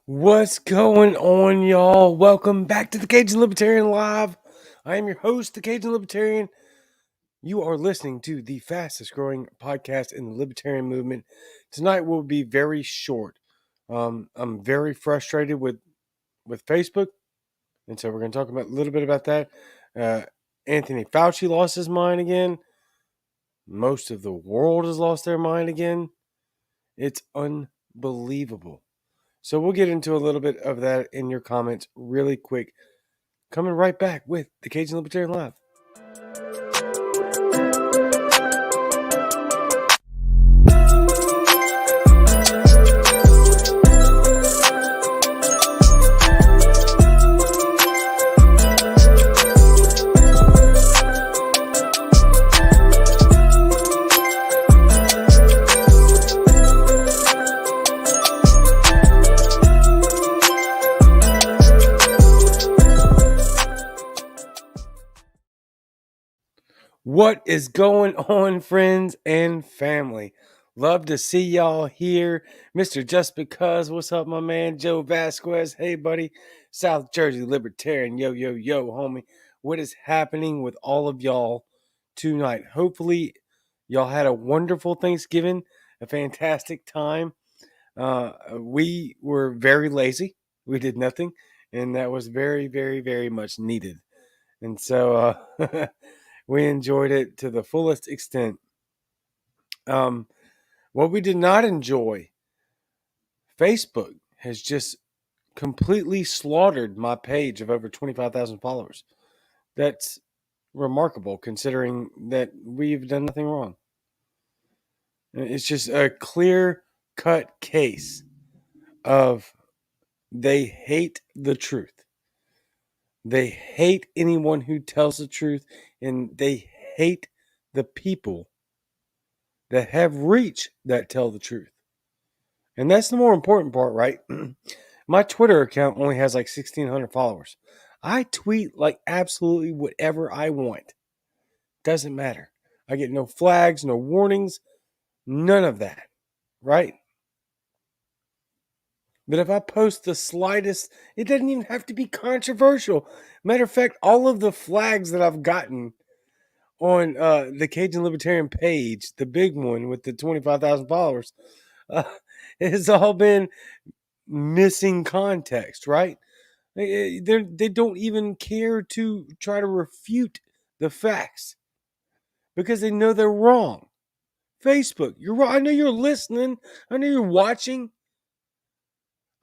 What's going on, y'all? Welcome back to the Cajun Libertarian Live. I am your host, the Cajun Libertarian. You are listening to the fastest growing podcast in the libertarian movement. Tonight will be very short. I'm very frustrated with Facebook, and so we're going to talk about a little bit about that. Anthony Fouchie lost his mind again. Most of the world has lost their mind again. It's unbelievable. So we'll get into a little bit of that in your comments really quick. Coming right back with the Cajun Libertarian Live. What is going on, friends and family? Love to see y'all here. Mr. Just Because, what's up, my man? Joe Vasquez, hey, buddy. South Jersey Libertarian, yo, homie. What is happening with all of y'all tonight? Hopefully, y'all had a wonderful Thanksgiving, a fantastic time. We were very lazy. We did nothing, and that was very, very, very much needed. And so, we enjoyed it to the fullest extent. What we did not enjoy, Facebook has just completely slaughtered my page of over 25,000 followers. That's remarkable considering that we've done nothing wrong. It's just a clear-cut case of they hate the truth. They hate anyone who tells the truth, and they hate the people that have reach that tell the truth. And that's the more important part, right? My Twitter account only has like 1,600 followers. I tweet like absolutely whatever I want. Doesn't matter. I get no flags, no warnings, none of that, right? But if I post the slightest, it doesn't even have to be controversial. Matter of fact, all of the flags that I've gotten on the Cajun Libertarian page, the big one with the 25,000 followers, it's all been missing context, right? They don't even care to try to refute the facts because they know they're wrong. Facebook, you're wrong. I know you're listening. I know you're watching.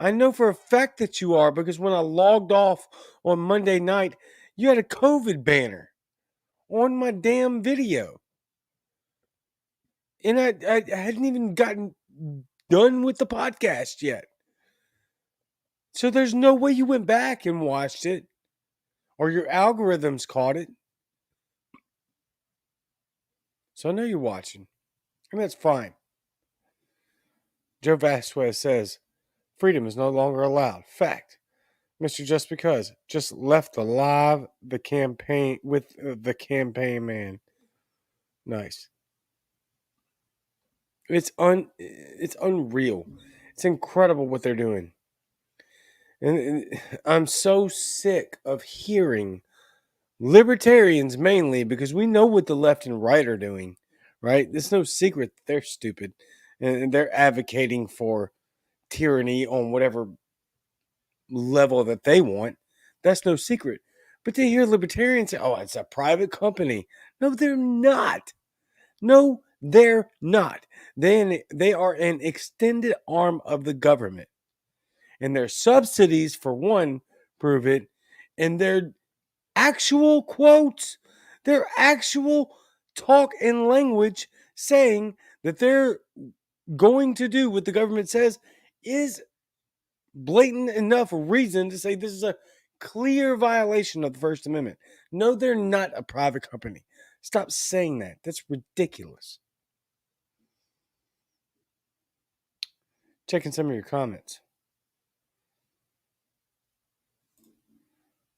I know for a fact that you are because when I logged off on Monday night, you had a COVID banner on my damn video. And I hadn't even gotten done with the podcast yet. So there's no way you went back and watched it or your algorithms caught it. So I know you're watching, and that's fine. Joe Vasquez says, freedom is no longer allowed. Fact. Mr. Just Because just left the campaign with the campaign man. Nice. It's unreal. It's incredible what they're doing. And I'm so sick of hearing libertarians mainly because we know what the left and right are doing, right? It's no secret they're stupid and they're advocating for tyranny on whatever level that they want. That's no secret. But to hear libertarians say, oh, it's a private company. No, they're not. No, they're not. They are an extended arm of the government. And their subsidies, for one, prove it. And their actual quotes, their actual talk and language saying that they're going to do what the government says is blatant enough reason to say this is a clear violation of the First Amendment. No, they're not a private company. Stop saying that. That's ridiculous. Checking some of your comments.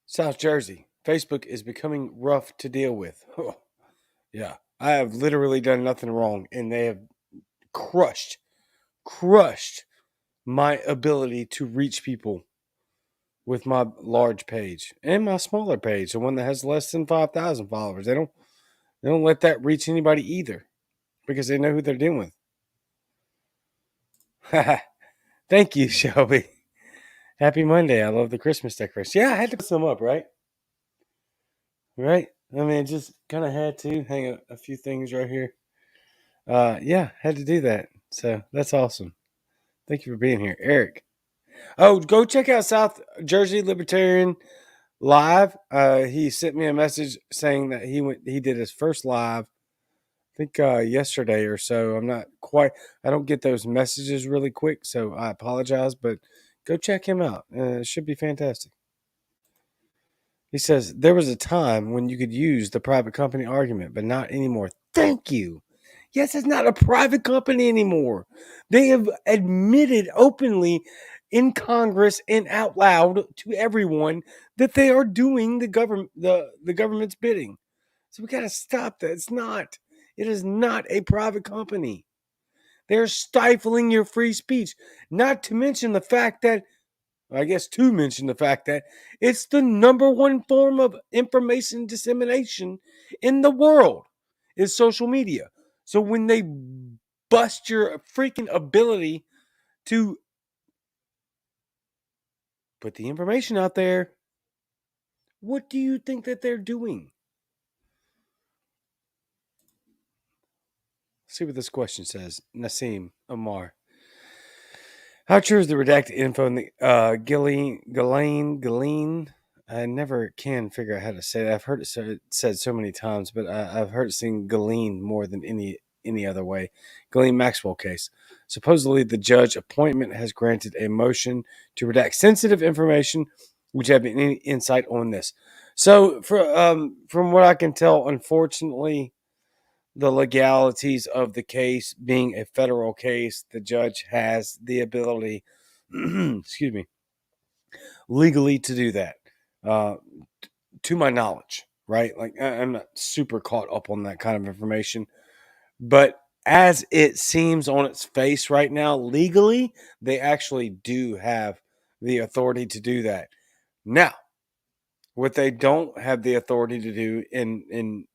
South Jersey, Facebook is becoming rough to deal with. Oh, yeah, I have literally done nothing wrong, and they have crushed my ability to reach people with my large page and my smaller page, the one that has less than 5,000 followers. They don't let that reach anybody either because they know who they're dealing with. Thank you, Shelby. Happy Monday. I love the Christmas decorations. Yeah, I had to put some up, right? Right? I mean, just kind of had to hang a few things right here. Yeah, had to do that. So that's awesome. Thank you for being here, Eric. Oh, go check out South Jersey Libertarian live. He sent me a message saying that he did his first live, I think yesterday or so. I'm not quite, I don't get those messages really quick, so I apologize, but go check him out. It should be fantastic. He says, there was a time when you could use the private company argument, but not anymore. Thank you. Yes, it's not a private company anymore. They have admitted openly in Congress and out loud to everyone that they are doing the government's bidding. So we got to stop that. It is not a private company. They're stifling your free speech. Not to mention the fact that it's the number one form of information dissemination in the world is social media. So when they bust your freaking ability to put the information out there, what do you think that they're doing? Let's see what this question says. Nassim Amar. How true is the redacted info in the Ghislaine? I never can figure out how to say that. I've heard it said so many times, but I've heard it seen Ghislaine more than any other way. Ghislaine Maxwell case. Supposedly, the judge appointment has granted a motion to redact sensitive information. Would you have any insight on this? So, from what I can tell, unfortunately, the legalities of the case being a federal case, the judge has the ability, excuse me, legally to do that. To my knowledge, right? Like I'm not super caught up on that kind of information, but as it seems on its face right now, legally, they actually do have the authority to do that. Now, what they don't have the authority to do in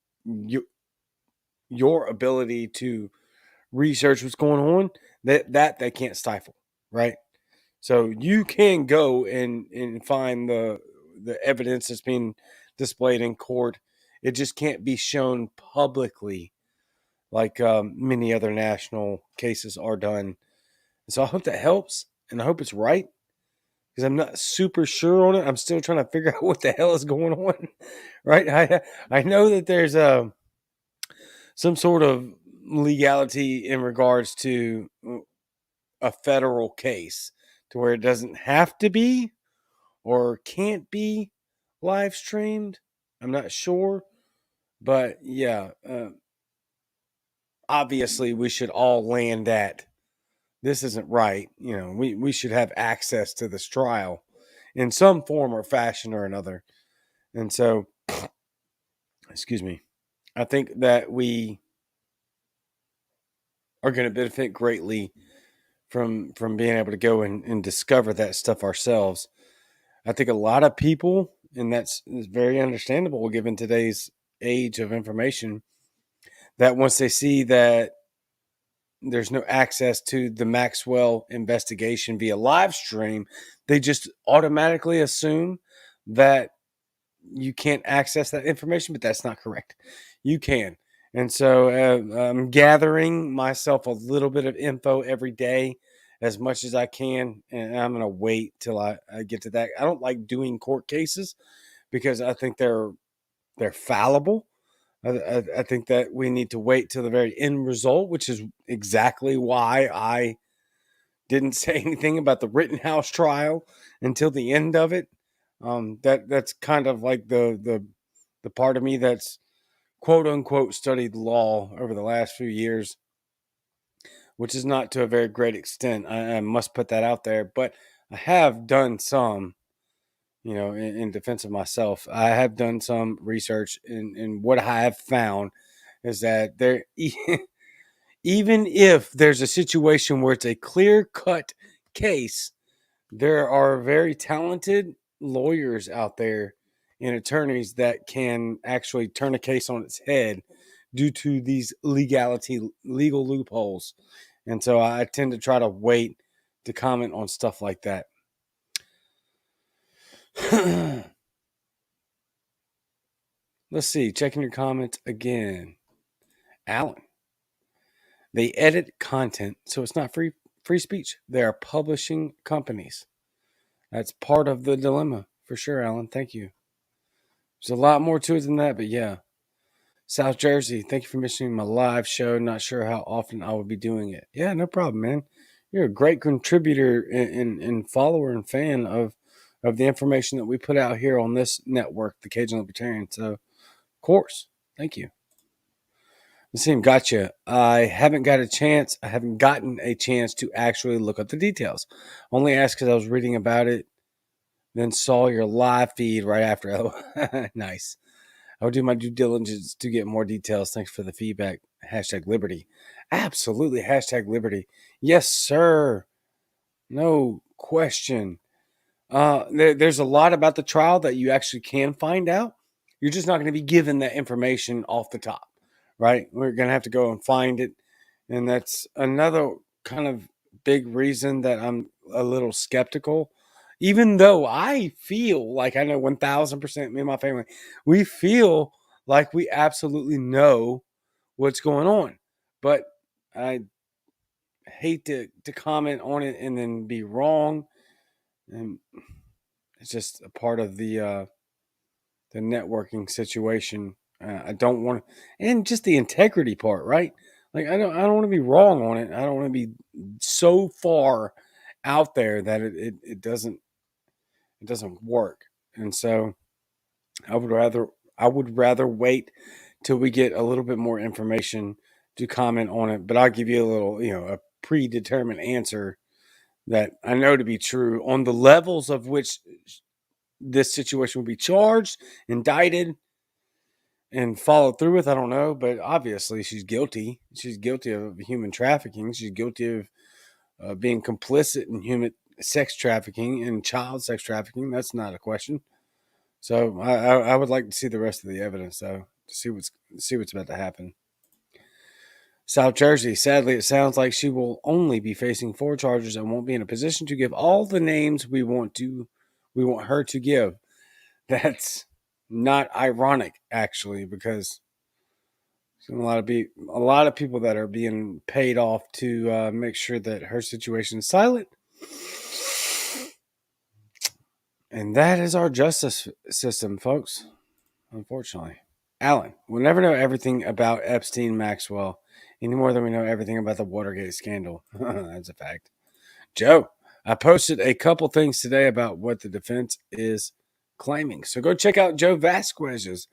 your ability to research what's going on, that they can't stifle, right? So you can go and find the evidence that's being displayed in court. It just can't be shown publicly like many other national cases are done. So I hope that helps, and I hope it's right because I'm not super sure on it. I'm still trying to figure out what the hell is going on, right? I know that there's some sort of legality in regards to a federal case to where it doesn't have to be or can't be live streamed. I'm not sure, but yeah, obviously we should all land at this isn't right. You know, we should have access to this trial in some form or fashion or another. And so, excuse me, I think that we are going to benefit greatly from being able to go and discover that stuff ourselves. I think a lot of people, and that's very understandable given today's age of information, that once they see that there's no access to the Maxwell investigation via live stream, they just automatically assume that you can't access that information, but that's not correct. You can. And so I'm gathering myself a little bit of info every day as much as I can. And I'm going to wait till I get to that. I don't like doing court cases because I think they're fallible. I think that we need to wait till the very end result, which is exactly why I didn't say anything about the Rittenhouse trial until the end of it. That's kind of like the part of me that's quote unquote studied law over the last few years, which is not to a very great extent. I must put that out there, but I have done some, in defense of myself. I have done some research, and what I have found is that there, even if there's a situation where it's a clear cut case, there are very talented lawyers out there and attorneys that can actually turn a case on its head due to these legal loopholes. And so I tend to try to wait to comment on stuff like that. Let's see, checking your comments again. Alan, they edit content, so it's not free speech. They are publishing companies. That's part of the dilemma for sure, Alan. Thank you. There's a lot more to it than that, but yeah. South Jersey, thank you for mentioning my live show. Not sure how often I will be doing it. Yeah, no problem, man. You're a great contributor and follower and fan of the information that we put out here on this network, the Cajun Libertarian. So, of course, thank you. Nassim, gotcha. I haven't gotten a chance to actually look up the details. Only asked because I was reading about it, then saw your live feed right after. Oh, nice. I will do my due diligence to get more details. Thanks for the feedback. Hashtag Liberty. Absolutely. Hashtag Liberty. Yes, sir. No question. There's a lot about the trial that you actually can find out. You're just not going to be given that information off the top, right? We're going to have to go and find it. And that's another kind of big reason that I'm a little skeptical. Even though I feel like I know 1000%, me and my family, we feel like we absolutely know what's going on. But I hate to comment on it and then be wrong. And it's just a part of the networking situation. I don't want to, and just the integrity part, right? Like I don't want to be wrong on it. I don't want to be so far out there that it doesn't work. And so I would rather wait till we get a little bit more information to comment on it. But I'll give you a little, a predetermined answer that I know to be true on the levels of which this situation will be charged, indicted, and followed through with. I don't know, but obviously she's guilty. She's guilty of human trafficking. She's guilty of being complicit in human sex trafficking and child sex trafficking. That's not a question. So I would like to see the rest of the evidence, though, to see what's about to happen. South Jersey, sadly, it sounds like she will only be facing 4 charges and won't be in a position to give all the names we want her to give. That's not ironic, actually, because there's a lot of people that are being paid off to make sure that her situation is silent. And that is our justice system, folks. Unfortunately. Alan, we'll never know everything about Epstein Maxwell any more than we know everything about the Watergate scandal. That's a fact. Joe, I posted a couple things today about what the defense is claiming. So go check out Joe Vasquez's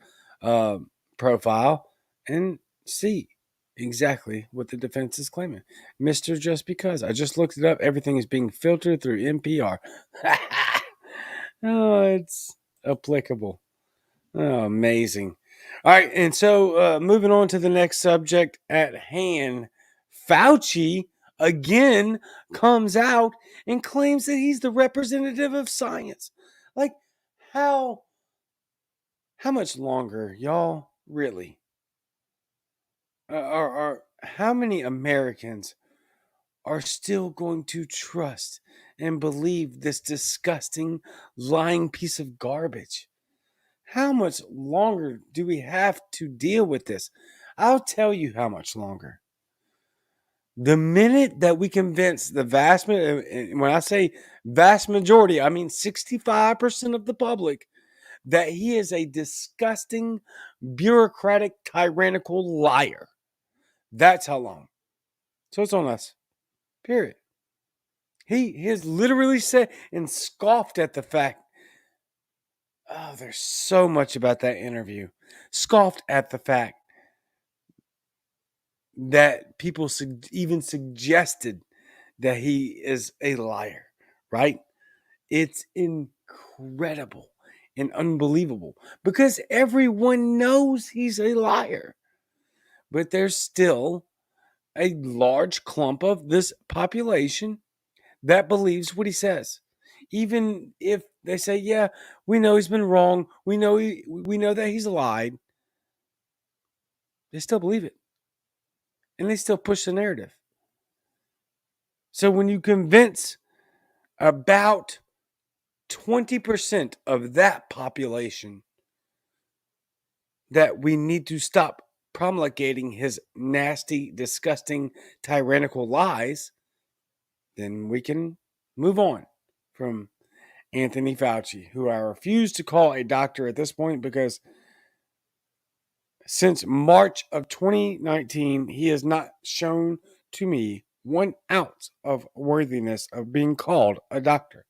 profile and see exactly what the defense is claiming. Mr. Just Because. I just looked it up. Everything is being filtered through NPR. Oh, it's applicable. Oh, amazing. All right, and so moving on to the next subject at hand, Fouchie again comes out and claims that he's the representative of science. Like, how much longer, y'all? Really? Are how many Americans are still going to trust and believe this disgusting, lying piece of garbage? How much longer do we have to deal with this? I'll tell you how much longer. The minute that we convince the vast majority, when I say vast majority, I mean 65% of the public, that he is a disgusting, bureaucratic, tyrannical liar. That's how long. So it's on us. Period. He has literally said and scoffed at the fact. Oh, there's so much about that interview. Scoffed at the fact that people even suggested that he is a liar, right? It's incredible and unbelievable because everyone knows he's a liar. But there's still a large clump of this population that believes what he says. Even if they say, yeah, we know he's been wrong, we know that he's lied, they still believe it. And they still push the narrative. So when you convince about 20% of that population that we need to stop promulgating his nasty, disgusting, tyrannical lies, then we can move on from Anthony Fauci, who I refuse to call a doctor at this point because since March of 2019, he has not shown to me 1 ounce of worthiness of being called a doctor.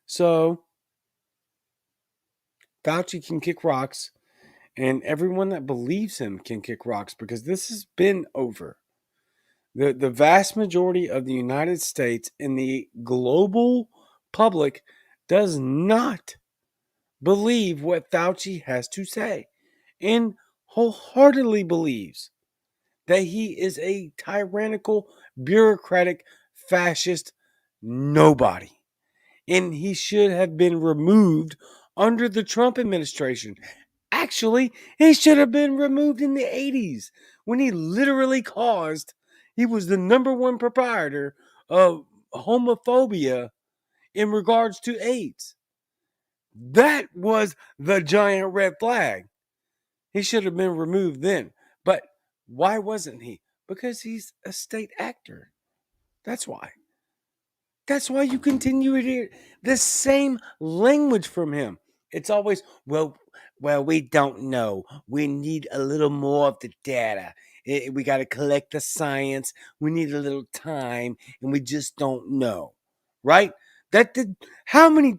So, Fauci can kick rocks, and everyone that believes him can kick rocks because this has been over. The vast majority of the United States and the global public does not believe what Fauci has to say and wholeheartedly believes that he is a tyrannical, bureaucratic, fascist nobody. And he should have been removed under the Trump administration. Actually, he should have been removed in the 80s when he literally he was the number one proprietor of homophobia in regards to AIDS. That was the giant red flag. He should have been removed then. But why wasn't he? Because he's a state actor. That's why. That's why you continue to hear the same language from him. It's always, well, we don't know. We need a little more of the data. We got to collect the science. We need a little time, and we just don't know. Right? How many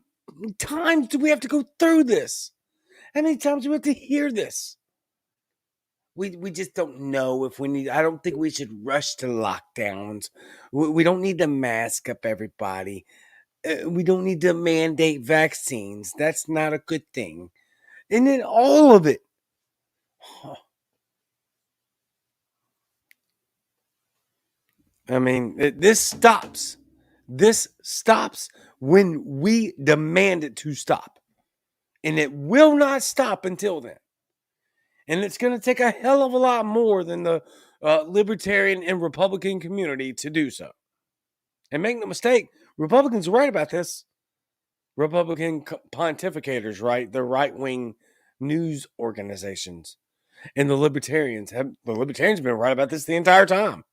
times do we have to go through this? How many times do we have to hear this? We just don't know if we need. I don't think we should rush to lockdowns. We don't need to mask up everybody. We don't need to mandate vaccines. That's not a good thing. And then all of it. I mean, this stops. This stops when we demand it to stop. And it will not stop until then. And it's going to take a hell of a lot more than the libertarian and Republican community to do so. And make no mistake, Republicans are right about this. Republican pontificators, right? The right-wing news organizations. And the libertarians have been right about this the entire time.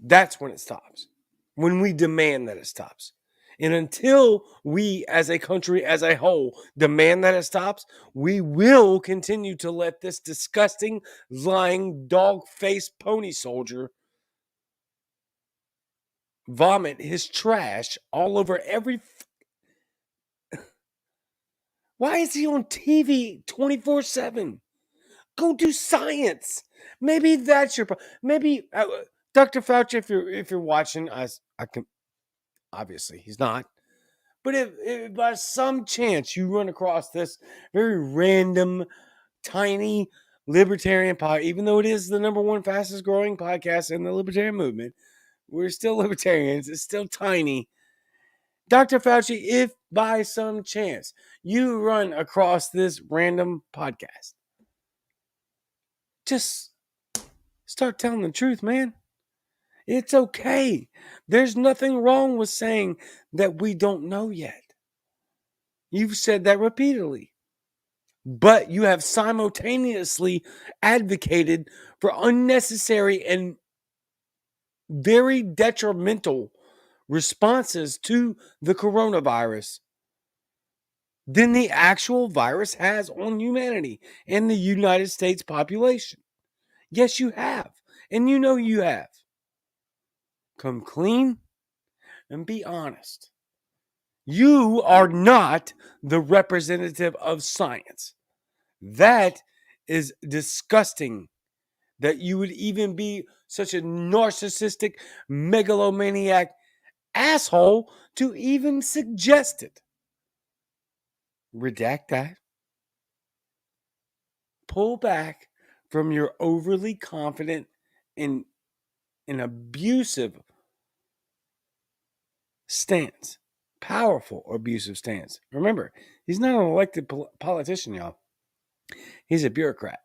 That's when it stops. When we demand that it stops. And until we as a country as a whole demand that it stops, we will continue to let this disgusting, lying, dog-faced pony soldier vomit his trash all over every. Why is he on TV 24/7? Go do science. Maybe that's your problem. Maybe Dr. Fauci, if you're watching us, I can obviously he's not. But if by some chance you run across this very random, tiny libertarian pod, even though it is the number one fastest growing podcast in the libertarian movement, we're still libertarians. It's still tiny. Dr. Fauci, if by some chance you run across this random podcast, just start telling the truth, man. It's okay. There's nothing wrong with saying that we don't know yet. You've said that repeatedly. But you have simultaneously advocated for unnecessary and very detrimental responses to the coronavirus than the actual virus has on humanity and the United States population. Yes, you have. And you know you have. Come clean and be honest. You are not the representative of science. That is disgusting that you would even be such a narcissistic, megalomaniac asshole to even suggest it. Redact that. Pull back from your overly confident and an abusive stance. Powerful abusive stance. Remember, he's not an elected politician, y'all. He's a bureaucrat,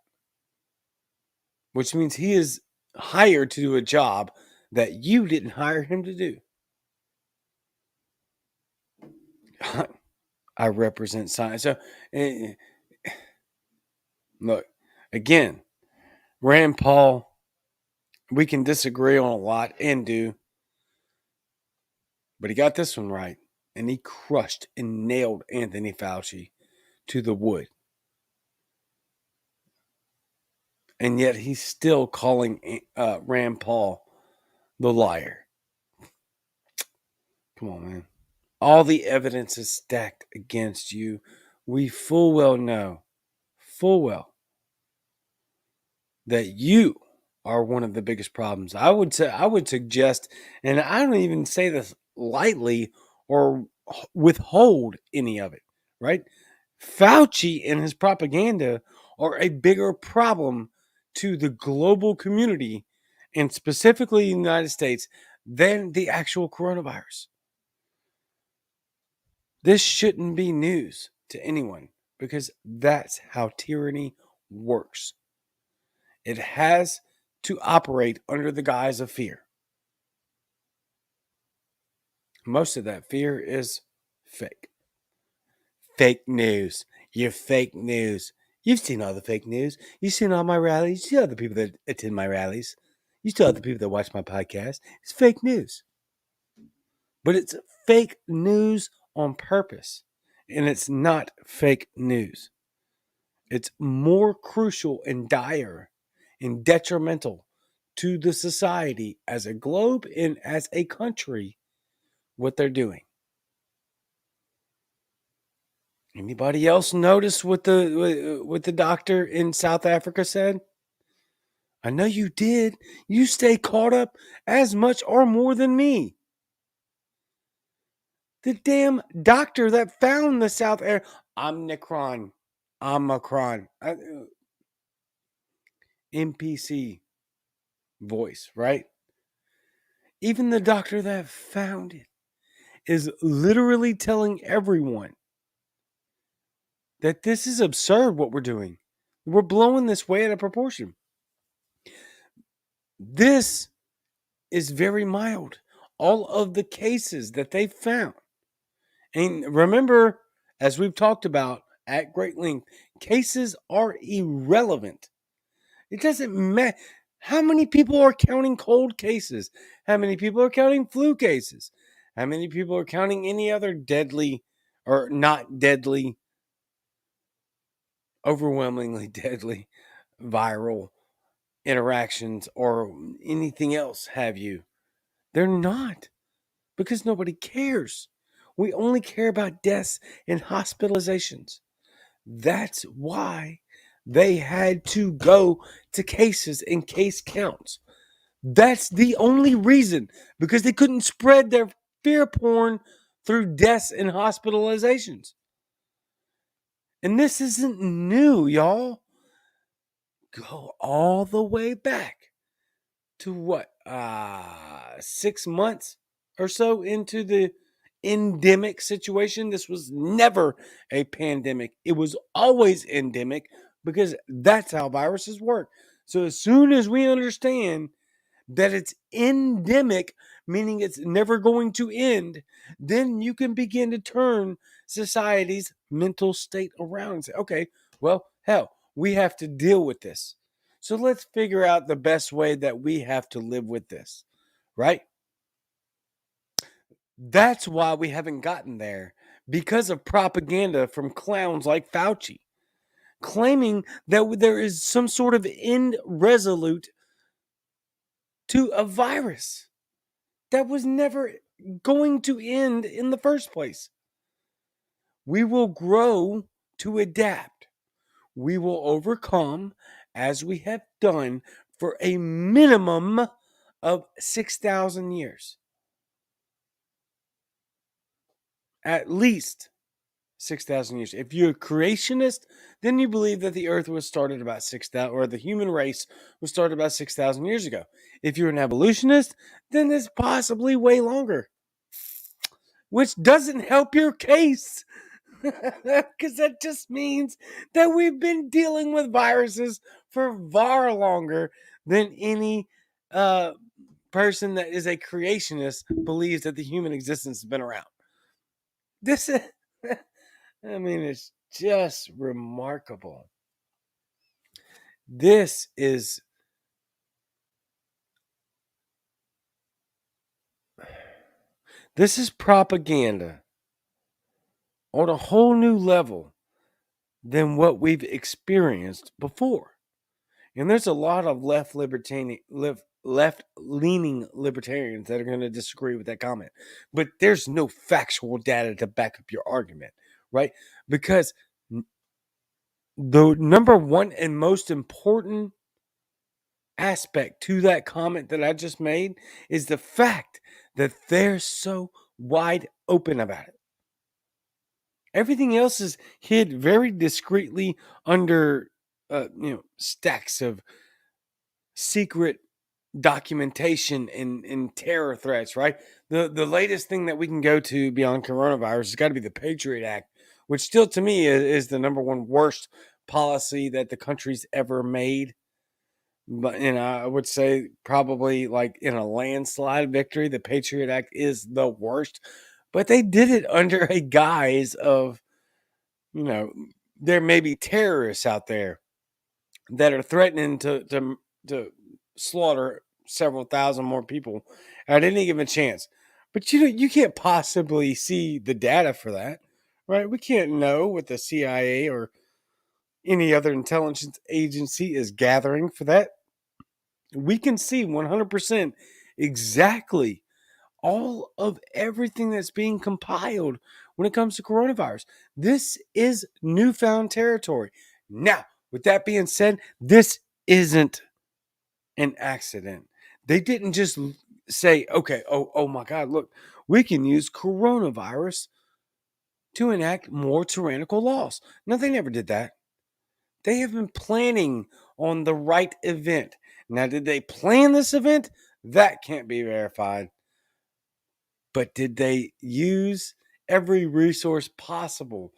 which means he is hired to do a job that you didn't hire him to do. I represent science. So, look, again, Rand Paul, we can disagree on a lot and do, but he got this one right. And he crushed and nailed Anthony Fauci to the wood. And yet he's still calling Rand Paul the liar. Come on, man. All the evidence is stacked against you. We full well know, that you are one of the biggest problems. I would suggest, and I don't even say this lightly or withhold any of it, right? Fauci and his propaganda are a bigger problem to the global community, and specifically the United States, than the actual coronavirus. This shouldn't be news to anyone because that's how tyranny works. It has to operate under the guise of fear. Most of that fear is fake. Fake news. You're fake news. You've seen all the fake news. You've seen all my rallies. You see all the people that attend my rallies. You see all the people that watch my podcast. It's fake news. But it's fake news on purpose. And it's not fake news. It's more crucial and dire and detrimental to the society as a globe and as a country what they're doing. Anybody else notice what the doctor in South Africa said? I know you did. You stay caught up as much or more than me. The damn doctor that found the South Air Omicron NPC voice, right? Even the doctor that found it is literally telling everyone that this is absurd what we're doing. We're blowing this way out of proportion. This is very mild. All of the cases that they found. And remember, as we've talked about at great length, cases are irrelevant. It doesn't matter. How many people are counting cold cases? How many people are counting flu cases? How many people are counting any other deadly or not deadly, overwhelmingly deadly viral interactions or anything else have you? They're not, because nobody cares. We only care about deaths and hospitalizations. That's why they had to go to cases and case counts. That's the only reason, because they couldn't spread their fear porn through deaths and hospitalizations. And this isn't new, y'all. Go all the way back to what? 6 months or so into the endemic situation. This was never a pandemic. It was always endemic, because that's how viruses work. So as soon as we understand that it's endemic, meaning it's never going to end, then you can begin to turn society's mental state around and say, okay, well, hell, we have to deal with this. So let's figure out the best way that we have to live with this, right? That's why we haven't gotten there, because of propaganda from clowns like Fauci, claiming that there is some sort of end resolute to a virus that was never going to end in the first place. We will grow to adapt. We will overcome, as we have done for a minimum of 6,000 years. At least 6,000 years. If you're a creationist, then you believe that the earth was started about 6,000, or the human race was started about 6,000 years ago. If you're an evolutionist, then it's possibly way longer, which doesn't help your case. Because that just means that we've been dealing with viruses for far longer than any person that is a creationist believes that the human existence has been around. This is, I mean, it's just remarkable. This is propaganda on a whole new level than what we've experienced before. And there's a lot of left-leaning libertarians that are going to disagree with that comment. But there's no factual data to back up your argument, right? Because the number one and most important aspect to that comment that I just made is the fact that they're so wide open about it. Everything else is hid very discreetly under stacks of secret documentation and terror threats, right? The latest thing that we can go to beyond coronavirus has got to be the Patriot Act, which still to me is the number one worst policy that the country's ever made. But I would say probably like in a landslide victory, the Patriot Act is the worst. But they did it under a guise of, there may be terrorists out there that are threatening to slaughter several thousand more people at any given chance. But you can't possibly see the data for that, right? We can't know what the CIA or any other intelligence agency is gathering for that. We can see 100% exactly all of everything that's being compiled when it comes to coronavirus. This is newfound territory. Now, with that being said, this isn't an accident. They didn't just say, okay, oh my God, look, we can use coronavirus to enact more tyrannical laws. No, they never did that. They have been planning on the right event. Now, did they plan this event? That can't be verified. But did they use every resource possible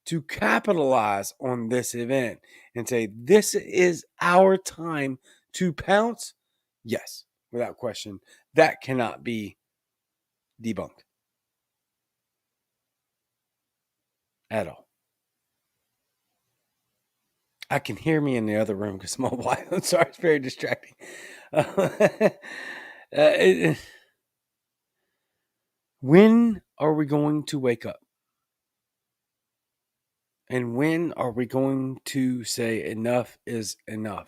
to capitalize on this event and say, this is our time to pounce? Yes, without question. That cannot be debunked at all. I can hear me in the other room because my wife, I'm sorry, it's very distracting. When are we going to wake up? And when are we going to say enough is enough?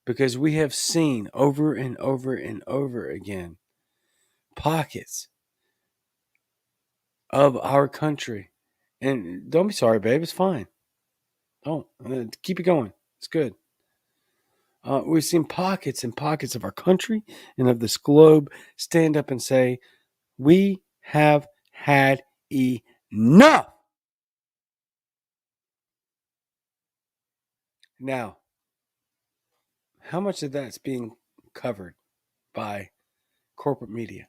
Because we have seen over and over and over again pockets of our country. And don't be sorry, babe. It's fine. Don't. Keep it going. It's good. We've seen pockets and pockets of our country and of this globe stand up and say, we have had enough. Now, how much of that's being covered by corporate media?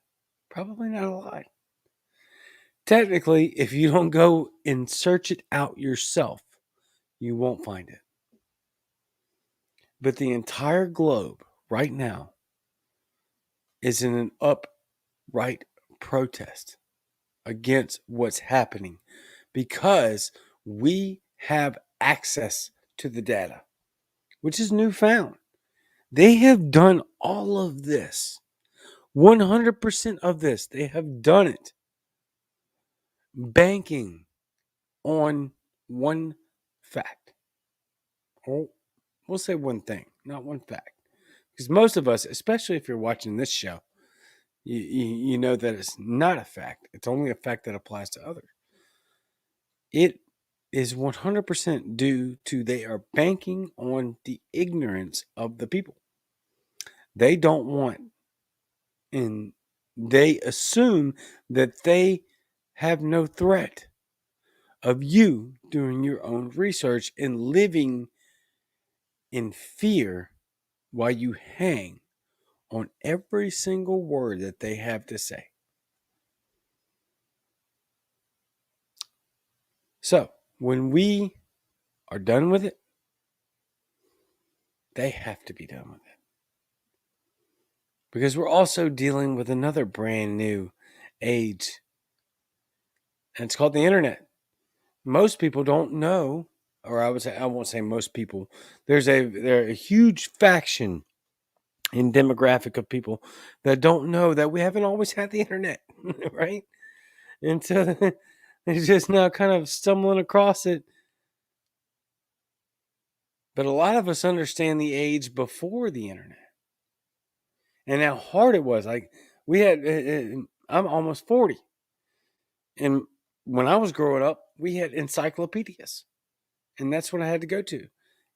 Probably not a lot. Technically, if you don't go and search it out yourself, you won't find it. But the entire globe right now is in an upright protest against what's happening because we have access to the data, which is newfound. They have done all of this, 100% of this. They have done it banking on one fact. Or we'll say one thing, not one fact. Because most of us, especially if you're watching this show, you know that it's not a fact. It's only a fact that applies to others. It is 100% due to they are banking on the ignorance of the people. They don't want, and they assume that they have no threat of you doing your own research and living in fear while you hang on every single word that they have to say. So, when we are done with it, they have to be done with it. Because we're also dealing with another brand new age, and it's called the internet. Most people don't know, or I won't say most people. There's a huge faction in demographic of people that don't know that we haven't always had the internet, right? And so they're just now kind of stumbling across it. But a lot of us understand the age before the internet and how hard it was. Like we had, I'm almost 40. And when I was growing up, we had encyclopedias. And that's what I had to go to.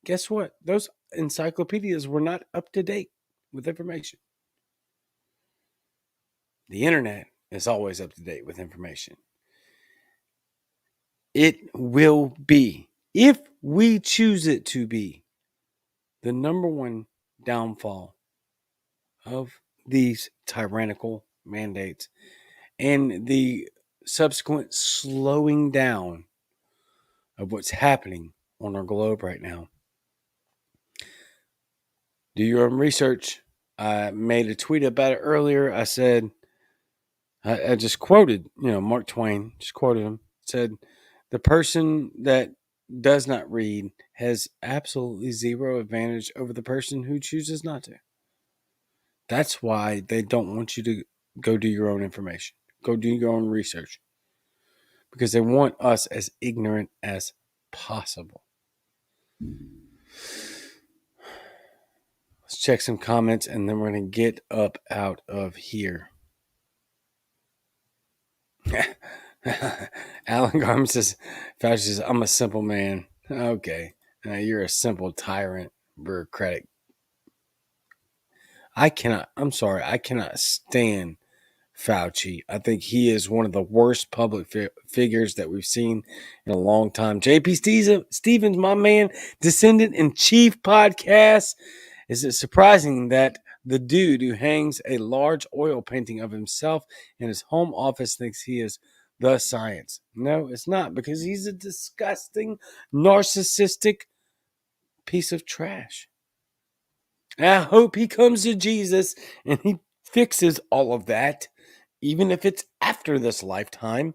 Guess what? Those encyclopedias were not up to date with information. The internet is always up to date with information. It will be, if we choose it to be, the number one downfall of these tyrannical mandates and the subsequent slowing down of what's happening on our globe right now. Do your own research. I made a tweet about it earlier. I said, I just quoted, Mark Twain, just quoted him, said, the person that does not read has absolutely zero advantage over the person who chooses not to. That's why they don't want you to go do your own information, go do your own research, because they want us as ignorant as possible. Let's check some comments and then we're going to get up out of here. Alan Garman says, Fouchie says, I'm a simple man. Okay. You're a simple tyrant, bureaucratic. I cannot stand Fouchie. I think he is one of the worst public figures that we've seen in a long time. JP Stevens, my man, Descendant in Chief podcast. Is it surprising that the dude who hangs a large oil painting of himself in his home office thinks he is the science? No, it's not, because he's a disgusting, narcissistic piece of trash. And I hope he comes to Jesus and he fixes all of that, even if it's after this lifetime.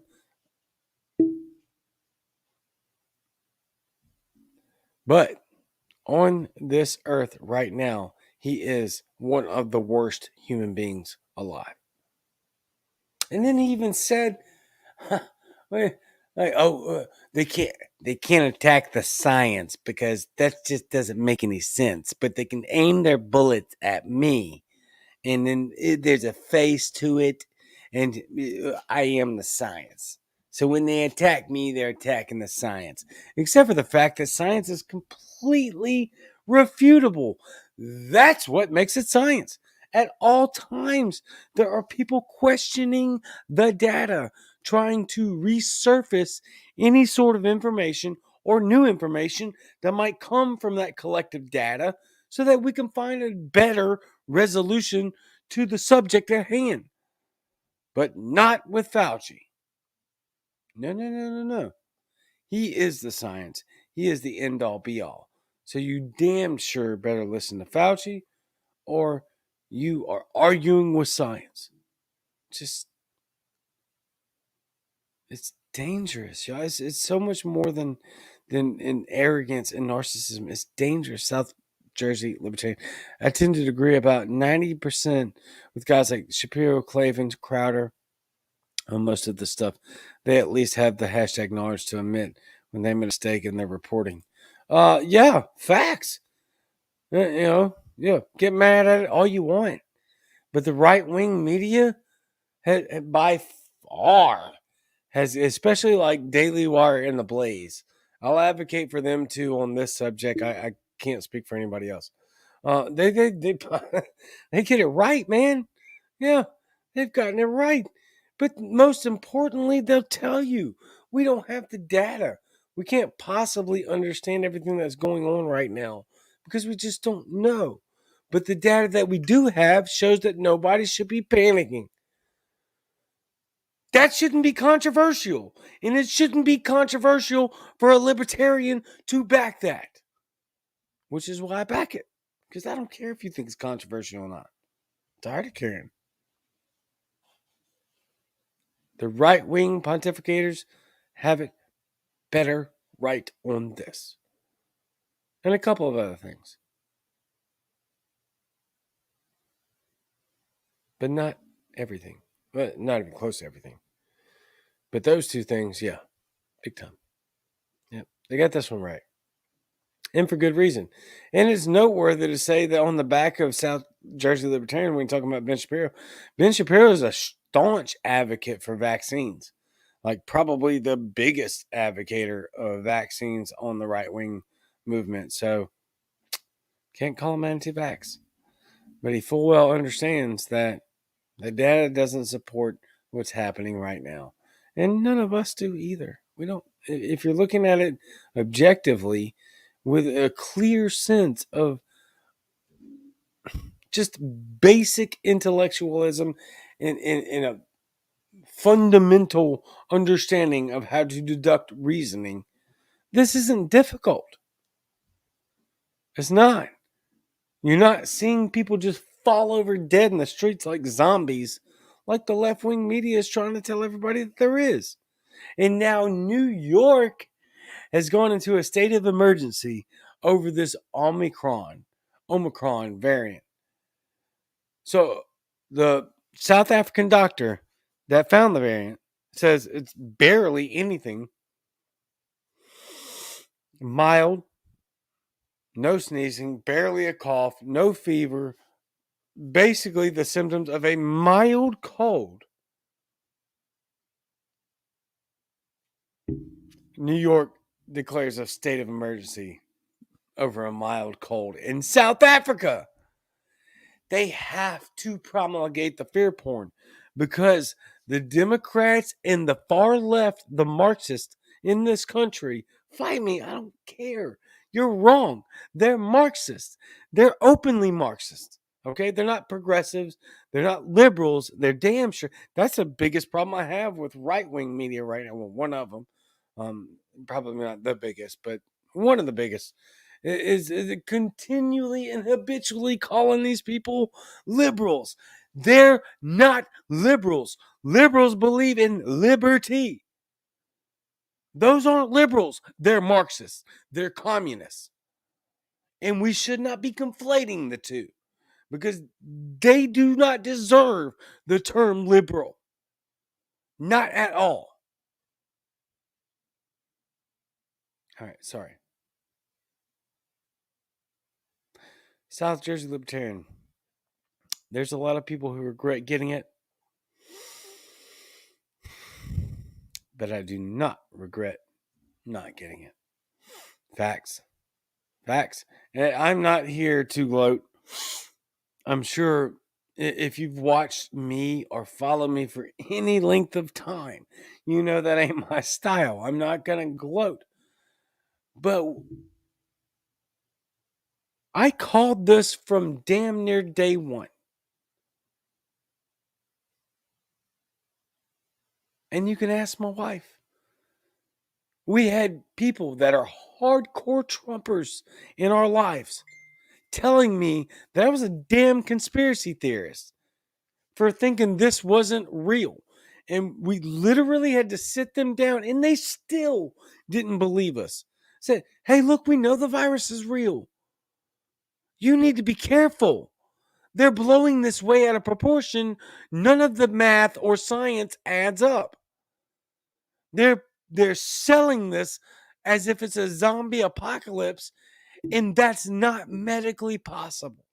But on this earth right now, he is one of the worst human beings alive. And then he even said, they can't attack the science because that just doesn't make any sense. But they can aim their bullets at me, and then there's a face to it, and I am the science. So when they attack me, they're attacking the science. Except for the fact that science is completely refutable. That's what makes it science. At all times, there are people questioning the data, trying to resurface any sort of information or new information that might come from that collective data so that we can find a better resolution to the subject at hand. But not with Fauci. No. He is the science. He is the end all be all. So you damn sure better listen to Fauci, or you are arguing with science. It's dangerous, guys. It's so much more than in arrogance and narcissism. It's dangerous. South Jersey Libertarian. I tend to agree about 90% with guys like Shapiro, Clavin, Crowder on most of the stuff. They at least have the hashtag knowledge to admit when they made a mistake in their reporting. Yeah, facts. Yeah, get mad at it all you want. But the right-wing media by far has, especially like Daily Wire and The Blaze. I'll advocate for them too on this subject. I can't speak for anybody else. They they get it right, man. Yeah, they've gotten it right. But most importantly, they'll tell you We don't have the data. We can't possibly understand everything that's going on right now because we just don't know. But the data that we do have shows that nobody should be panicking. That shouldn't be controversial. And it shouldn't be controversial for a libertarian to back that. Which is why I back it. Because I don't care if you think it's controversial or not. I'm tired of caring. The right-wing pontificators have it better right on this. And a couple of other things. But not everything. Well, not even close to everything. But those two things, yeah, big time. Yep, they got this one right. And for good reason. And it's noteworthy to say that on the back of South Jersey Libertarian, when talking about Ben Shapiro is a staunch advocate for vaccines. Like probably the biggest advocator of vaccines on the right-wing movement. So can't call him anti-vax. But he full well understands that the data doesn't support what's happening right now. And none of us do either. We don't. If you're looking at it objectively with a clear sense of just basic intellectualism and a fundamental understanding of how to deduct reasoning, this isn't difficult. It's not. You're not seeing people just fall over dead in the streets like zombies, like the left-wing media is trying to tell everybody that there is. And now New York has gone into a state of emergency over this Omicron variant. So the South African doctor that found the variant says it's barely anything. Mild, no sneezing, barely a cough, no fever. Basically the symptoms of a mild cold. New York declares a state of emergency over a mild cold. In South Africa, they have to promulgate the fear porn because the Democrats and the far left, the Marxists in this country, fight me. I don't care. You're wrong. They're Marxists. They're openly Marxists. Okay? They're not progressives. They're not liberals. They're damn sure. That's the biggest problem I have with right-wing media right now. Well, one of them. Probably not the biggest, but one of the biggest is continually and habitually calling these people liberals. They're not liberals. Liberals believe in liberty. Those aren't liberals. They're Marxists. They're communists. And we should not be conflating the two because they do not deserve the term liberal. Not at all. All right, sorry. South Jersey Libertarian. There's a lot of people who regret getting it. But I do not regret not getting it. Facts. And I'm not here to gloat. I'm sure if you've watched me or followed me for any length of time, you know that ain't my style. I'm not going to gloat. But I called this from damn near day one. And you can ask my wife. We had people that are hardcore Trumpers in our lives telling me that I was a damn conspiracy theorist for thinking this wasn't real. And we literally had to sit them down, and they still didn't believe us. Said, hey, look, we know the virus is real. You need to be careful. They're blowing this way out of proportion. None of the math or science adds up. They're selling this as if it's a zombie apocalypse, and that's not medically possible.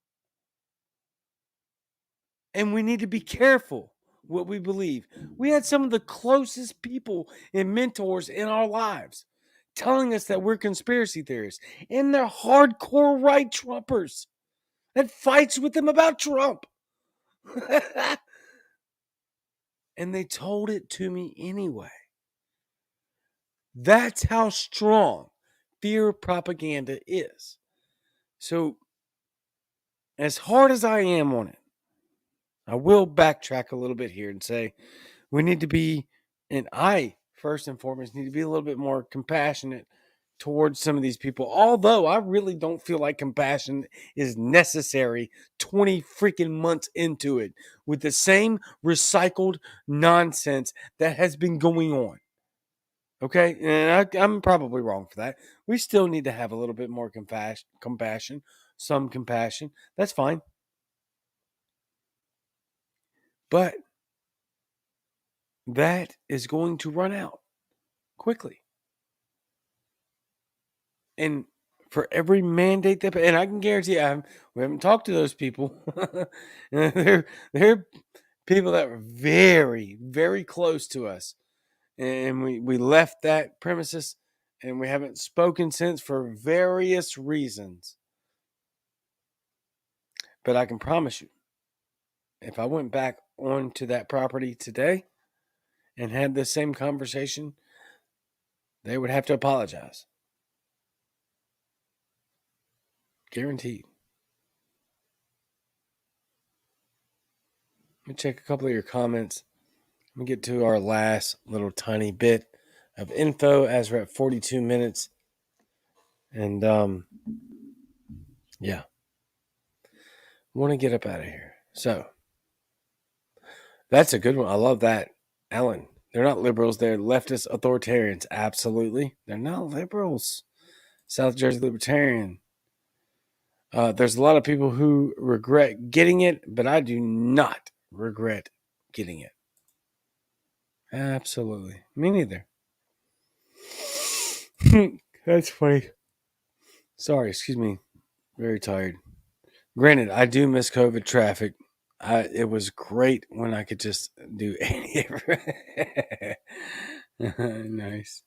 And we need to be careful what we believe. We had some of the closest people and mentors in our lives telling us that we're conspiracy theorists, and they're hardcore right Trumpers that fights with them about Trump. And they told it to me anyway. That's how strong fear propaganda is. So, as hard as I am on it, I will backtrack a little bit here and say we need to be, and I, first and foremost, need to be a little bit more compassionate towards some of these people. Although I really don't feel like compassion is necessary 20 freaking months into it with the same recycled nonsense that has been going on. Okay, and I'm probably wrong for that. We still need to have a little bit more compassion, some compassion. That's fine. But that is going to run out quickly. And for every mandate that, and I can guarantee we haven't talked to those people. they're people that were very, very close to us. And we left that premises and we haven't spoken since for various reasons. But I can promise you, if I went back onto that property today and had the same conversation, they would have to apologize. Guaranteed. Let me check a couple of your comments. Let me get to our last little tiny bit of info as we're at 42 minutes. And yeah. I want to get up out of here. So that's a good one. I love that. Alan, they're not liberals. They're leftist authoritarians. Absolutely. They're not liberals. South Jersey Libertarian. There's a lot of people who regret getting it, but I do not regret getting it. Absolutely. Me neither. That's funny. Sorry, excuse me. Very tired. Granted, I do miss COVID traffic. It was great when I could just do any. Nice.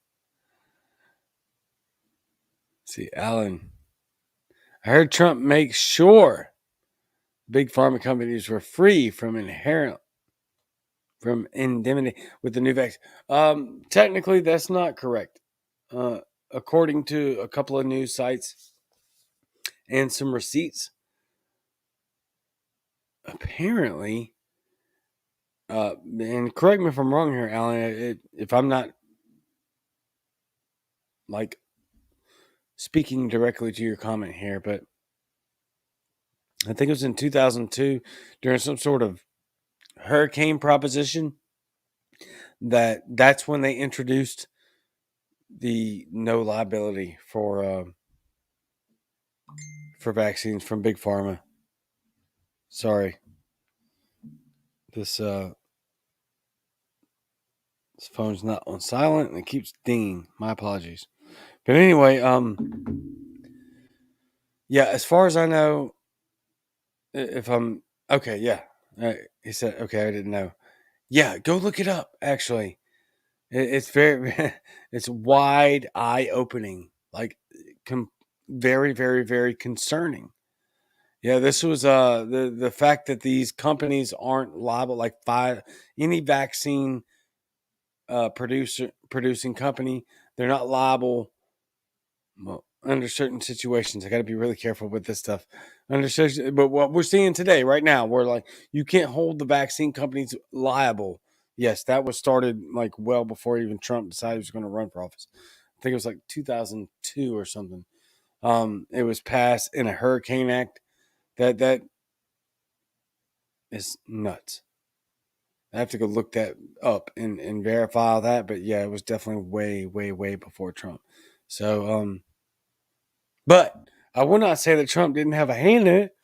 See, Alan. I heard Trump make sure big pharma companies were free from indemnity with the new vaccine. Technically, that's not correct. According to a couple of news sites and some receipts, apparently, and correct me if I'm wrong here, Alan, if I'm not like speaking directly to your comment here, but I think it was in 2002 during some sort of hurricane proposition that's when they introduced the no liability for vaccines from big pharma. Sorry, this phone's not on silent and it keeps dinging. My apologies. But anyway, yeah, as far as I know, if I'm okay, yeah, he said okay. I didn't know. Yeah, go look it up. Actually, it's very, it's wide eye opening, like very, very, very concerning. Yeah, this was the fact that these companies aren't liable, like any vaccine producing company, they're not liable. Well, under certain situations, I got to be really careful with this stuff. But what we're seeing today, right now, we're like, you can't hold the vaccine companies liable. Yes, that was started like well before even Trump decided he was going to run for office. I think it was like 2002 or something. It was passed in a hurricane act. That is nuts. I have to go look that up and verify that. But yeah, it was definitely way, way, way before Trump. So, but I will not say that Trump didn't have a hand in it.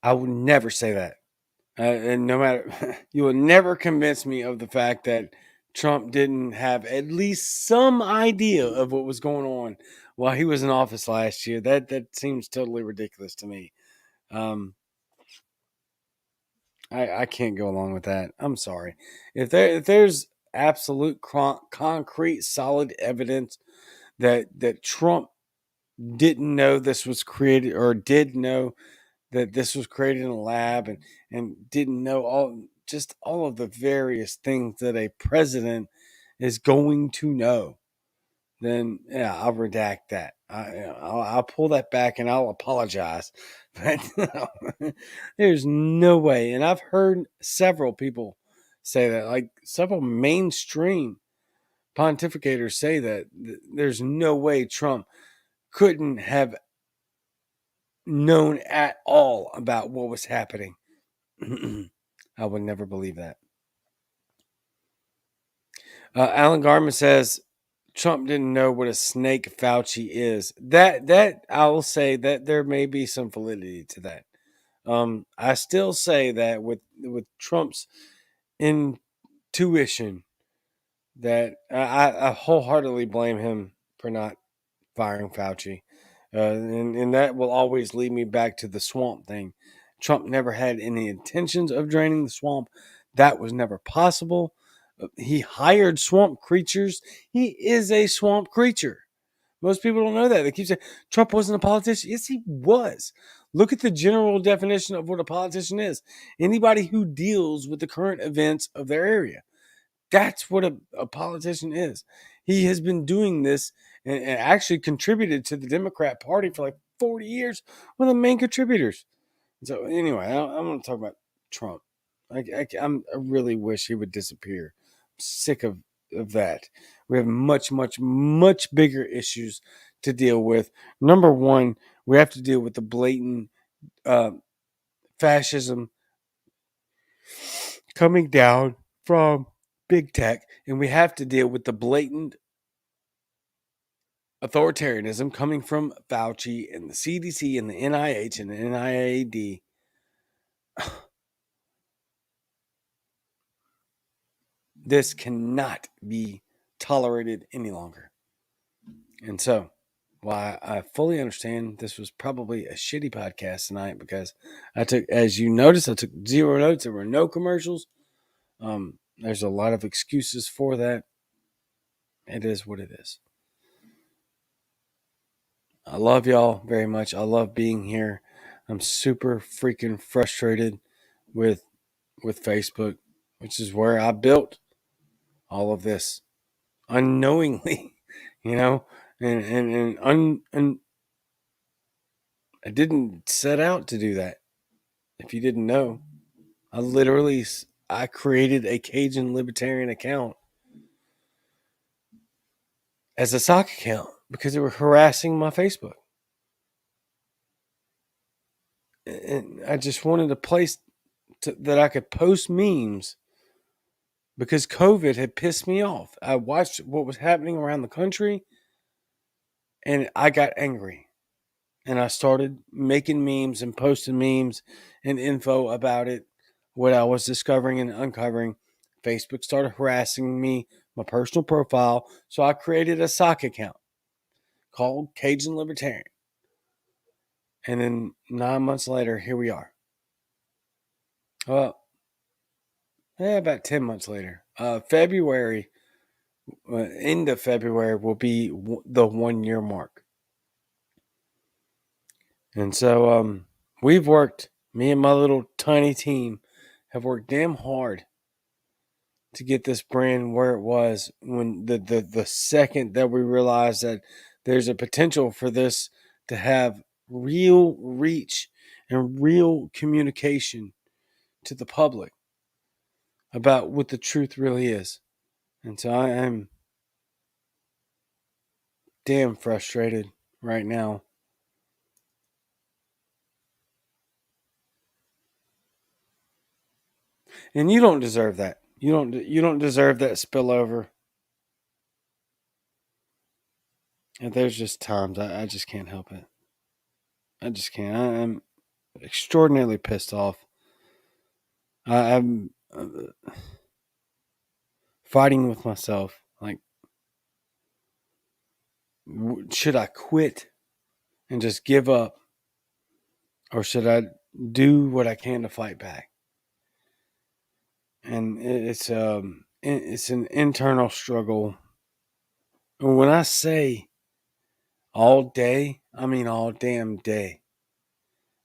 I would never say that. And no matter, you will never convince me of the fact that Trump didn't have at least some idea of what was going on while he was in office last year. That seems totally ridiculous to me. I can't go along with that. I'm sorry. If there's absolute concrete, solid evidence that Trump didn't know this was created, or did know that this was created in a lab, and didn't know all of the various things that a president is going to know, then yeah, I'll redact that. I'll pull that back and I'll apologize. But no, there's no way. And I've heard several people say that, like several mainstream pontificators say that there's no way Trump couldn't have known at all about what was happening. I would never believe that. Alan Garman says Trump didn't know what a snake Fouchie is. That I will say that there may be some validity to that. I still say that with Trump's intuition, that I wholeheartedly blame him for not firing Fauci. And that will always lead me back to the swamp thing. Trump never had any intentions of draining the swamp. That was never possible. He hired swamp creatures. He is a swamp creature. Most people don't know that. They keep saying Trump wasn't a politician. Yes, he was. Look at the general definition of what a politician is. Anybody who deals with the current events of their area. That's what a politician is. He has been doing this and actually contributed to the Democrat Party for like 40 years. One of the main contributors. So anyway, I'm going to talk about Trump. I really wish he would disappear. I'm sick of that. We have much, much, much bigger issues to deal with. Number one, we have to deal with the blatant fascism coming down from big tech, and we have to deal with the blatant authoritarianism coming from Fauci and the CDC and the NIH and the NIAID. This cannot be tolerated any longer. And so, while I fully understand this was probably a shitty podcast tonight because I took, as you noticed, I took 0 notes. There were no commercials. There's a lot of excuses for that. It is what it is. I love y'all very much. I love being here. I'm super freaking frustrated with Facebook, which is where I built all of this unknowingly, and I didn't set out to do that. If you didn't know, I created a Cajun Libertarian account as a sock account because they were harassing my Facebook. And I just wanted a place that I could post memes because COVID had pissed me off. I watched what was happening around the country and I got angry. And I started making memes and posting memes and info about it, what I was discovering and uncovering. Facebook started harassing me, my personal profile. So I created a sock account called Cajun Libertarian. And then 9 months later, here we are. Well, about 10 months later. February, end of February will be the 1 year mark. And so we've worked, me and my little tiny team have worked damn hard to get this brand where it was when the second that we realized that there's a potential for this to have real reach and real communication to the public about what the truth really is. And so I am damn frustrated right now. And you don't deserve that. You don't deserve that spillover. And there's just times I just can't help it. I just can't. I'm extraordinarily pissed off. I'm fighting with myself. Like, should I quit and just give up? Or should I do what I can to fight back? And it's an internal struggle. And when I say all day, I mean all damn day.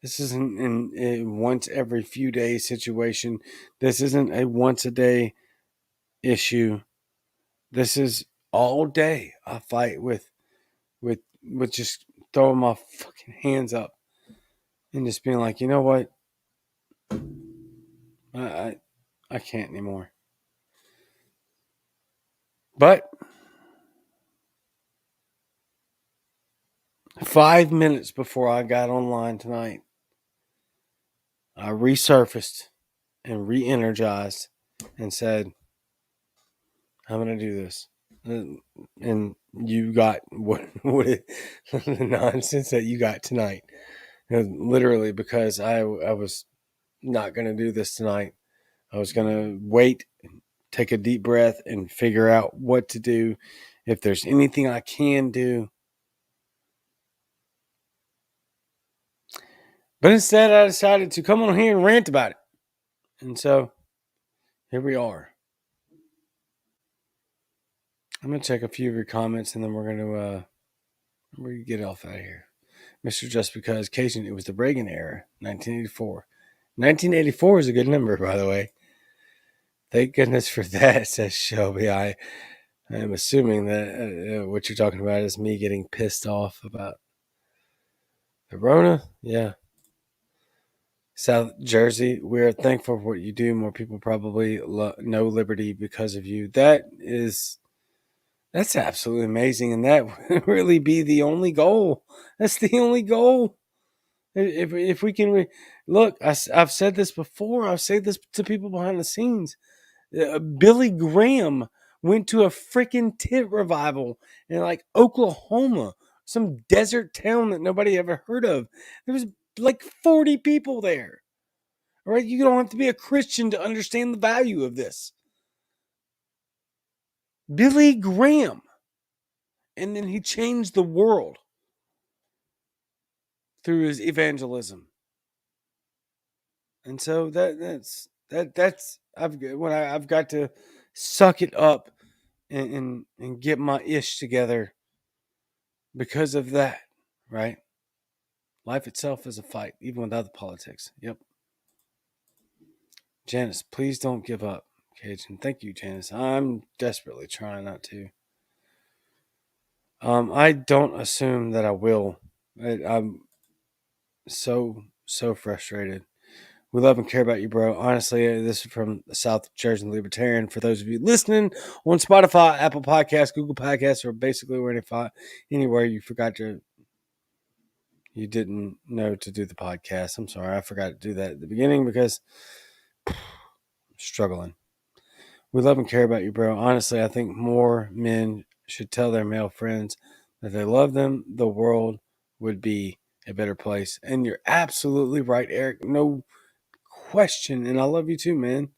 This isn't a once every few days situation. This isn't a once a day issue. This is all day I fight with just throwing my fucking hands up and just being like, you know what? I can't anymore. But 5 minutes before I got online tonight, I resurfaced and re-energized and said, I'm going to do this. And you got the nonsense that you got tonight. Literally, because I was not going to do this tonight. I was going to wait, take a deep breath, and figure out what to do. If there's anything I can do. But instead, I decided to come on here and rant about it. And so, here we are. I'm going to check a few of your comments, and then we're going to get off out of here. Mr. Just Because, Cajun, it was the Reagan era, 1984. 1984 is a good number, by the way. Thank goodness for that, says Shelby. I am assuming that what you're talking about is me getting pissed off about the Rona. Yeah. South Jersey, we're thankful for what you do. More people probably know liberty because of you. That's absolutely amazing, and that would really be the only goal. That's the only goal. If we can look, I've said this before. I've said this to people behind the scenes. Billy Graham went to a freaking tent revival in like Oklahoma, some desert town that nobody ever heard of. There was like 40 people there. All right, you don't have to be a Christian to understand the value of this. Billy Graham. And then he changed the world through his evangelism. And so I've got to suck it up and get my ish together because of that, right? Life itself is a fight, even without the politics. Yep. Janice, please don't give up, Cajun. Thank you, Janice. I'm desperately trying not to. I don't assume that I will. I'm so frustrated. We love and care about you, bro. Honestly, this is from South Cajun Libertarian. For those of you listening on Spotify, Apple Podcasts, Google Podcasts, or basically anywhere you didn't know to do the podcast. I'm sorry, I forgot to do that at the beginning because I'm struggling. We love and care about you, bro. Honestly, I think more men should tell their male friends that they love them. The world would be a better place. And you're absolutely right, Eric. No question. And I love you too, man.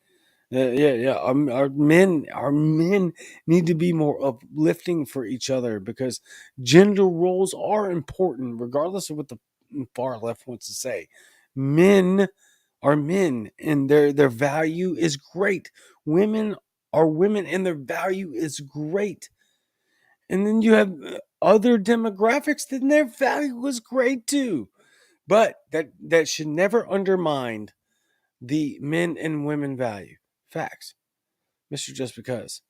Yeah. Our men need to be more uplifting for each other because gender roles are important, regardless of what the far left wants to say. Men are men, and their value is great. Women are women, and their value is great. And then you have other demographics, then their value is great too. But that should never undermine the men and women value. Facts. Mr. Just Because.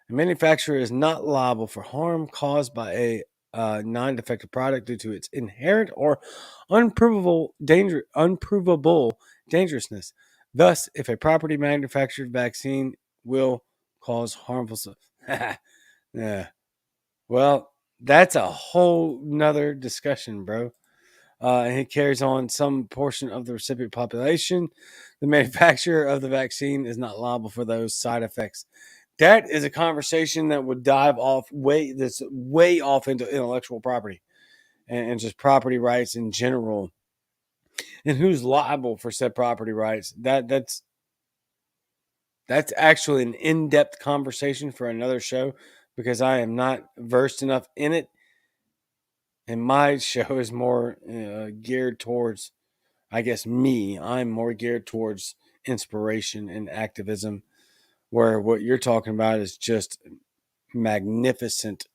A manufacturer is not liable for harm caused by a non-defective product due to its inherent or unprovable dangerousness. Thus, if a property manufactured vaccine will cause harmful yeah. Well, that's a whole nother discussion, bro. And he carries on some portion of the recipient population. The manufacturer of the vaccine is not liable for those side effects. That is a conversation that would dive off way off into intellectual property and just property rights in general. And who's liable for said property rights? That's actually an in-depth conversation for another show because I am not versed enough in it. And my show is more geared towards, I guess, me. I'm more geared towards inspiration and activism, where what you're talking about is just magnificent,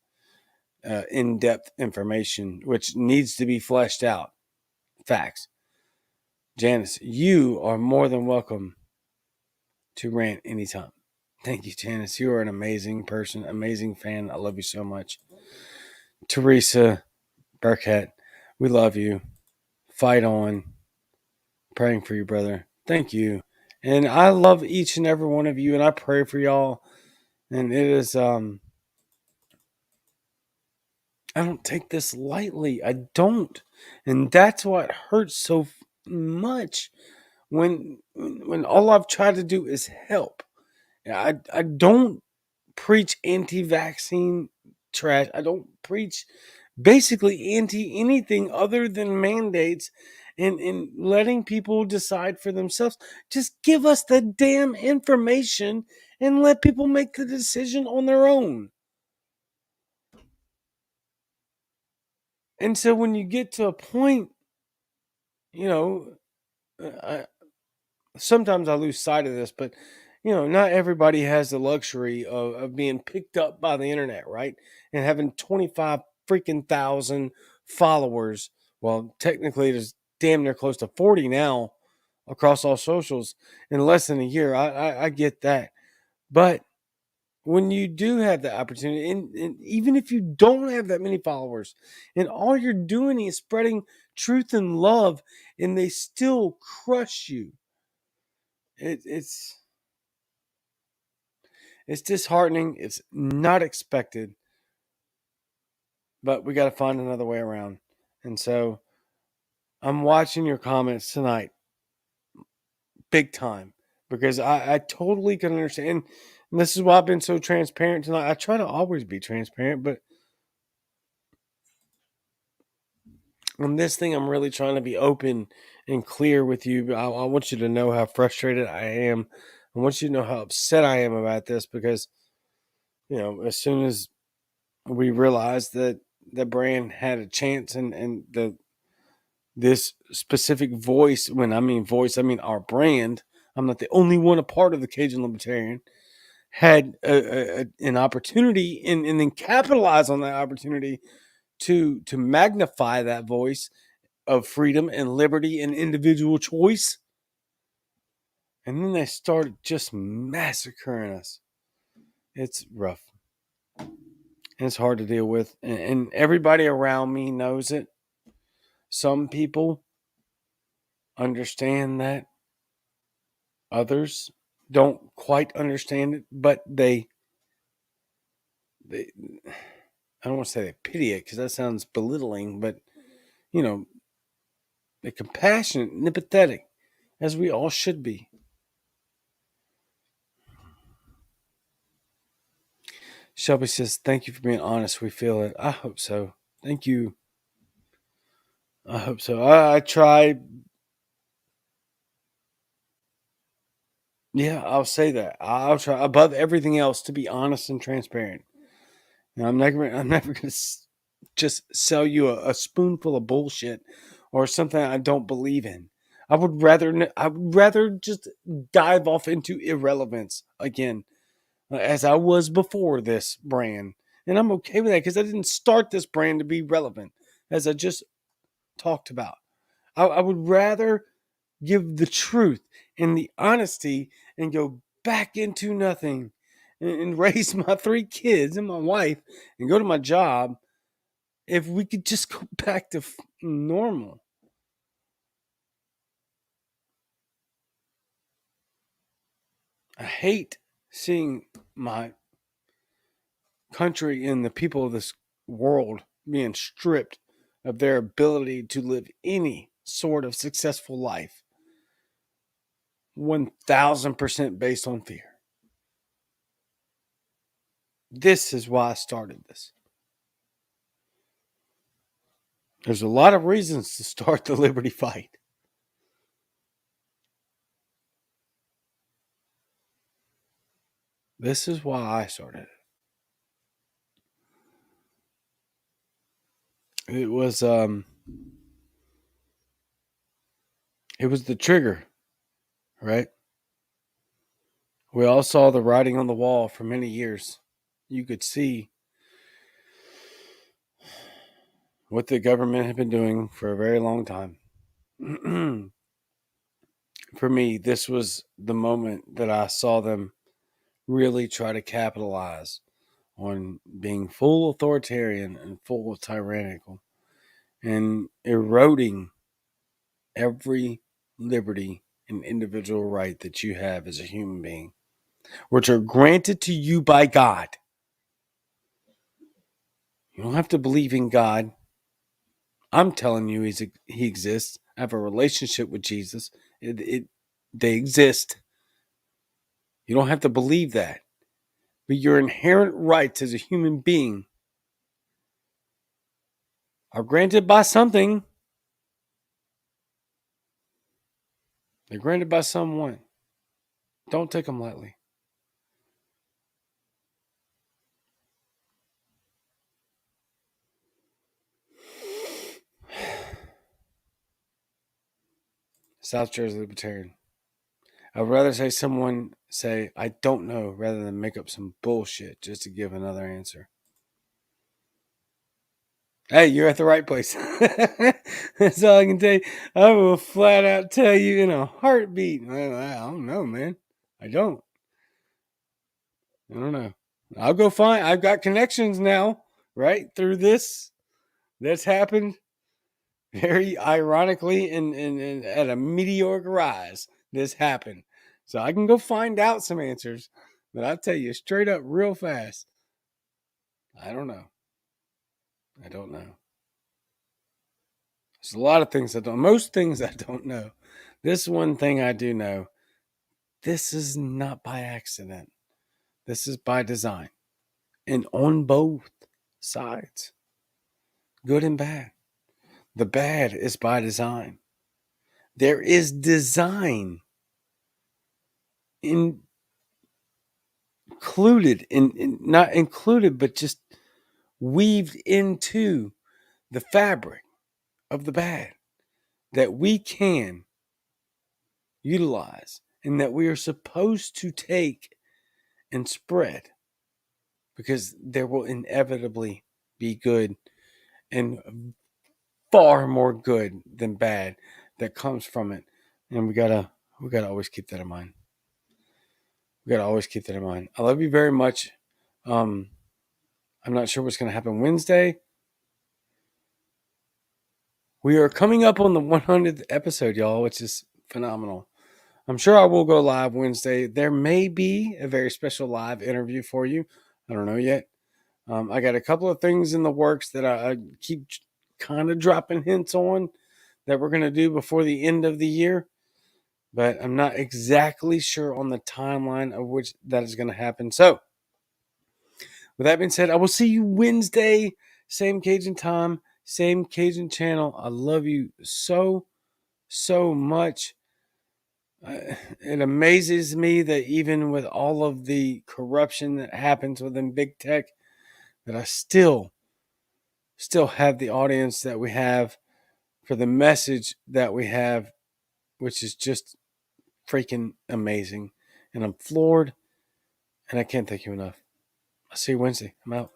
in-depth information, which needs to be fleshed out. Facts. Janice, you are more than welcome to rant anytime. Thank you, Janice. You are an amazing person, amazing fan. I love you so much. Teresa Burkett, we love you. Fight on. Praying for you, brother. Thank you. And I love each and every one of you, and I pray for y'all. And it is I don't take this lightly. I don't. And that's what hurts so much when all I've tried to do is help. I don't preach anti-vaccine trash. I don't preach basically anti anything other than mandates and letting people decide for themselves. Just give us the damn information and let people make the decision on their own. And so when you get to a point, you know, I, sometimes I lose sight of this, but not everybody has the luxury of being picked up by the internet, right? And having 25 freaking thousand followers. Well, technically, there's damn near close to 40 now across all socials in less than a year. I get that. But when you do have the opportunity, and even if you don't have that many followers, and all you're doing is spreading truth and love, and they still crush you, it's disheartening. It's not expected, but we got to find another way around. And so I'm watching your comments tonight, big time, because I totally can understand. And this is why I've been so transparent tonight. I try to always be transparent, but on this thing, I'm really trying to be open and clear with you. I want you to know how frustrated I am. I want you to know how upset I am about this because, as soon as we realized that the brand had a chance and this specific voice, when I mean voice, I mean our brand. I'm not the only one a part of the Cajun Libertarian, had an opportunity and then capitalize on that opportunity to magnify that voice of freedom and liberty and individual choice. And then they started just massacring us. It's rough. And it's hard to deal with. And everybody around me knows it. Some people understand that. Others don't quite understand it, but they I don't want to say they pity it because that sounds belittling, but they're compassionate and empathetic, as we all should be. Shelby says, "Thank you for being honest. We feel it." I hope so. Thank you. I hope so. I try. Yeah, I'll say that. I'll try above everything else to be honest and transparent. I'm never going to just sell you a spoonful of bullshit or something I don't believe in. I would rather just dive off into irrelevance again, as I was before this brand, and I'm okay with that because I didn't start this brand to be relevant, as I just talked about. I would rather give the truth and the honesty and go back into nothing and raise my 3 kids and my wife and go to my job if we could just go back to normal. I hate seeing my country and the people of this world being stripped of their ability to live any sort of successful life 1000% based on fear. This is why I started this. There's a lot of reasons to start the liberty fight. This is why I started it. It was the trigger, right? We all saw the writing on the wall for many years. You could see what the government had been doing for a very long time. For me, this was the moment that I saw them really try to capitalize on being full authoritarian and full tyrannical and eroding every liberty and individual right that you have as a human being, which are granted to you by God. You don't have to believe in God. I'm telling you, he exists. I have a relationship with Jesus. They exist. You don't have to believe that. But your inherent rights as a human being are granted by something. They're granted by someone. Don't take them lightly. South Jersey Libertarian. I'd rather someone say, I don't know, rather than make up some bullshit just to give another answer. Hey, you're at the right place. That's all I can tell you. I will flat out tell you in a heartbeat. I don't know, man. I don't know. I'll go find. I've got connections now, right? Through this. That's happened very ironically and at a meteoric rise. This happened. So I can go find out some answers. But I'll tell you straight up real fast. I don't know. There's a lot of things I don't. Most things I don't know. This one thing I do know. This is not by accident. This is by design. And on both sides. Good and bad. The bad is by design. There is design included, not included, but just weaved into the fabric of the bad that we can utilize and that we are supposed to take and spread, because there will inevitably be good and far more good than bad that comes from it. And we gotta always keep that in mind. I love you very much. I'm not sure what's going to happen Wednesday. We are coming up on the 100th episode, y'all, which is phenomenal. I'm sure I will go live Wednesday. There may be a very special live interview for you. I don't know yet. I got a couple of things in the works that I keep kind of dropping hints on that we're going to do before the end of the year. But I'm not exactly sure on the timeline of which that is going to happen. So, with that being said, I will see you Wednesday. Same Cajun time, same Cajun channel. I love you so much. It amazes me that even with all of the corruption that happens within big tech, that I still have the audience that we have for the message that we have, which is just freaking amazing. And I'm floored, and I can't thank you enough. I'll see you Wednesday. I'm out.